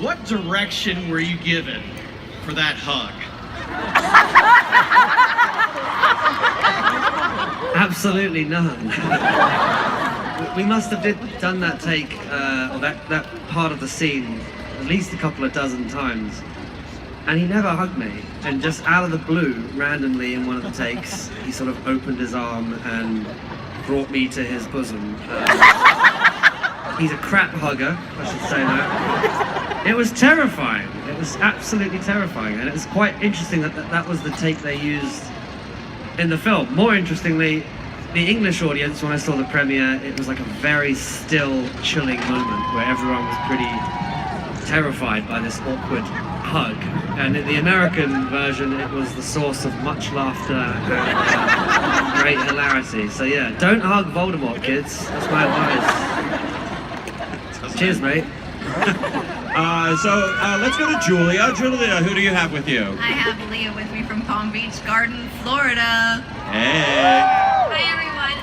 what direction were you given for that hug? Absolutely none. We must have done that take, or that part of the scene, at least a couple of dozen times. And he never hugged me. And just out of the blue, randomly in one of the takes, he sort of opened his arm and brought me to his bosom. He's a crap hugger, I should say that. It was terrifying. It was absolutely terrifying. And it was quite interesting that was the take they used in the film. More interestingly, the English audience, when I saw the premiere, it was like a very still, chilling moment where everyone was pretty terrified by this awkward hug. And in the American version, it was the source of much laughter and great hilarity. So yeah, don't hug Voldemort, kids. That's my advice. Cheers, mate. Let's go to Julia. Julia, who do you have with you? I have Leah with me from Palm Beach Garden, Florida. Hey. Hi everyone.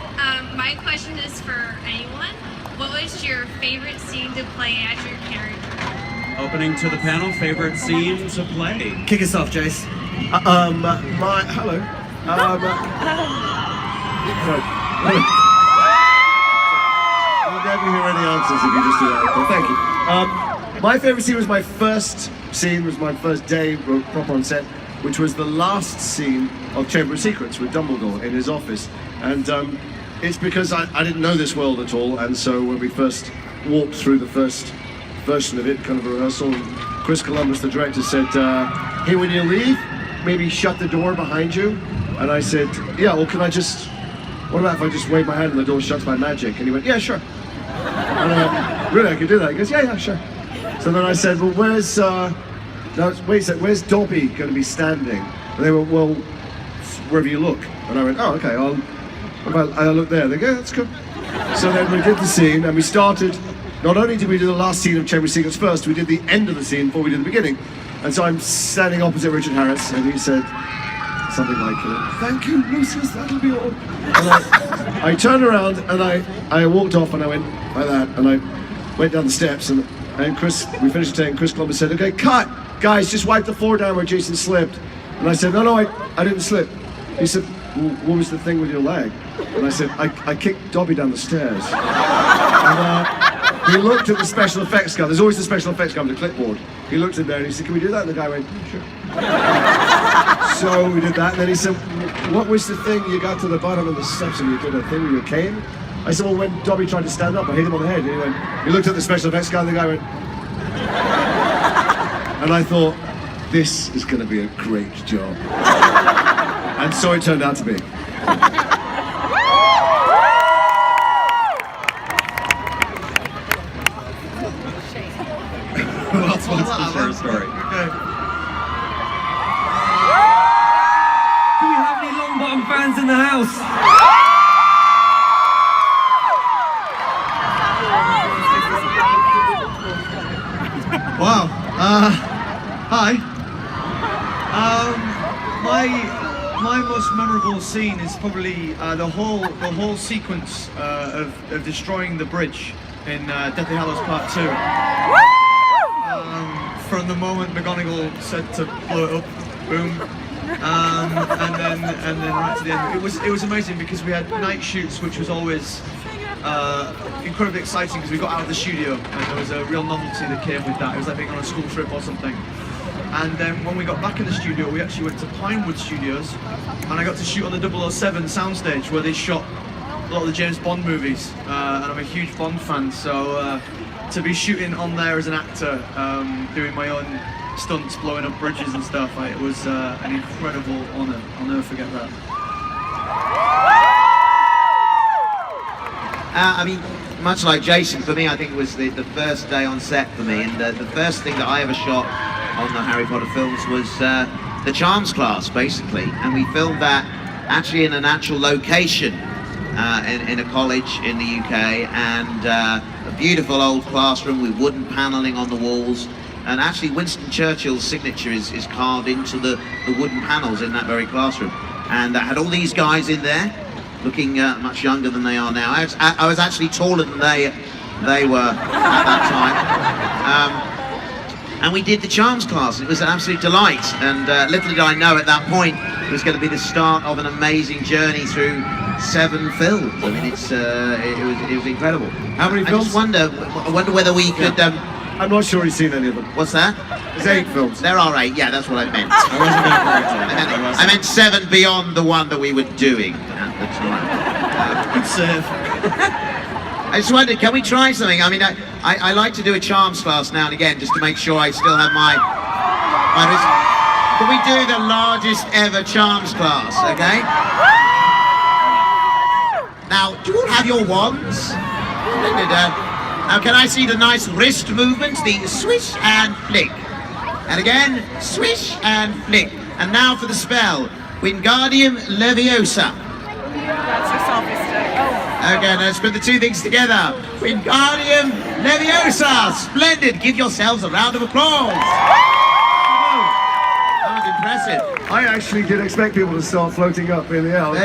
My question is for anyone. What was your favorite scene to play as your character? Opening to the panel, favorite scene to play. Kick us off, Jace. Hello. You'll never hear any answers if you just do that. But thank you. My favorite scene was my first day proper on set, which was the last scene of Chamber of Secrets with Dumbledore in his office. And it's because I didn't know this world at all, and so when we first walked through the first version of it, kind of a rehearsal, Chris Columbus, the director, said, hey, when you leave, maybe shut the door behind you. And I said, yeah, well, what about if I just wave my hand and the door shuts by magic? And he went, yeah, sure. And I went, really, I could do that? He goes, yeah, sure. So then I said, well, where's Dobby going to be standing? And they went, well, wherever you look. And I went, oh, okay, I look there. They go, yeah, that's cool. So then we did the scene, and we started. Not only did we do the last scene of Chamber of Secrets first, we did the end of the scene before we did the beginning. And so I'm standing opposite Richard Harris, and he said something like, thank you, Lucius, that'll be all. And I turned around, and I walked off, and I went like that, and I went down the steps, and Chris, we finished the take, and Chris Columbus said, okay, cut! Guys, just wipe the floor down where Jason slipped. And I said, no, I didn't slip. He said, well, what was the thing with your leg? And I said, I kicked Dobby down the stairs. And he looked at the special effects guy. There's always the special effects guy with the clipboard. He looked in there and he said, can we do that? And the guy went, sure. So we did that, and then he said, what was the thing you got to the bottom of the steps and you did a thing with your cane? I said, well, when Dobby tried to stand up, I hit him on the head. And he looked at the special effects guy, and the guy went, and I thought, this is going to be a great job. And so it turned out to be. Who else wants to share a story? Okay. Do we have any Longbottom fans in the house? Wow. Hi. My most memorable scene is probably the whole sequence of destroying the bridge in Deathly Hallows Part 2. From the moment McGonagall said to blow it up, boom, and then right to the end. It was amazing because we had night shoots, which was always incredibly exciting because we got out of the studio and there was a real novelty that came with that. It was like being on a school trip or something. And then when we got back in the studio, we actually went to Pinewood Studios, and I got to shoot on the 007 soundstage where they shot a lot of the James Bond movies, and I'm a huge Bond fan, so to be shooting on there as an actor, doing my own stunts, blowing up bridges and stuff, it was an incredible honour. I'll never forget that. I mean, much like Jason, for me, I think it was the first day on set for me, and the first thing that I ever shot on the Harry Potter films was the Charms class, basically, and we filmed that actually in an actual location in a college in the UK, and a beautiful old classroom with wooden panelling on the walls, and actually Winston Churchill's signature is carved into the wooden panels in that very classroom, and I had all these guys in there looking much younger than they are now. I was actually taller than they were at that time. and we did the charms class. It was an absolute delight, and little did I know at that point it was going to be the start of an amazing journey through 7 films. I mean, it was incredible. How many I films? just wonder whether we could. I'm not sure he's seen any of them. What's that? There's 8 films. There are 8. Yeah, that's what I meant. I wasn't going to correct you. I meant 7 beyond the one that we were doing at the time. Good save. I just wondered, can we try something? I mean, I like to do a charms class now and again just to make sure I still have my Can we do the largest ever charms class, okay? Now, do you all have your wands? Splendid, now can I see the nice wrist movements, the swish and flick. And again, swish and flick. And now for the spell, Wingardium Leviosa. That's a selfie stick. Okay, now let's put the 2 things together. Wingardium Leviosa! Splendid! Give yourselves a round of applause! That was impressive. I actually did expect people to start floating up in the air.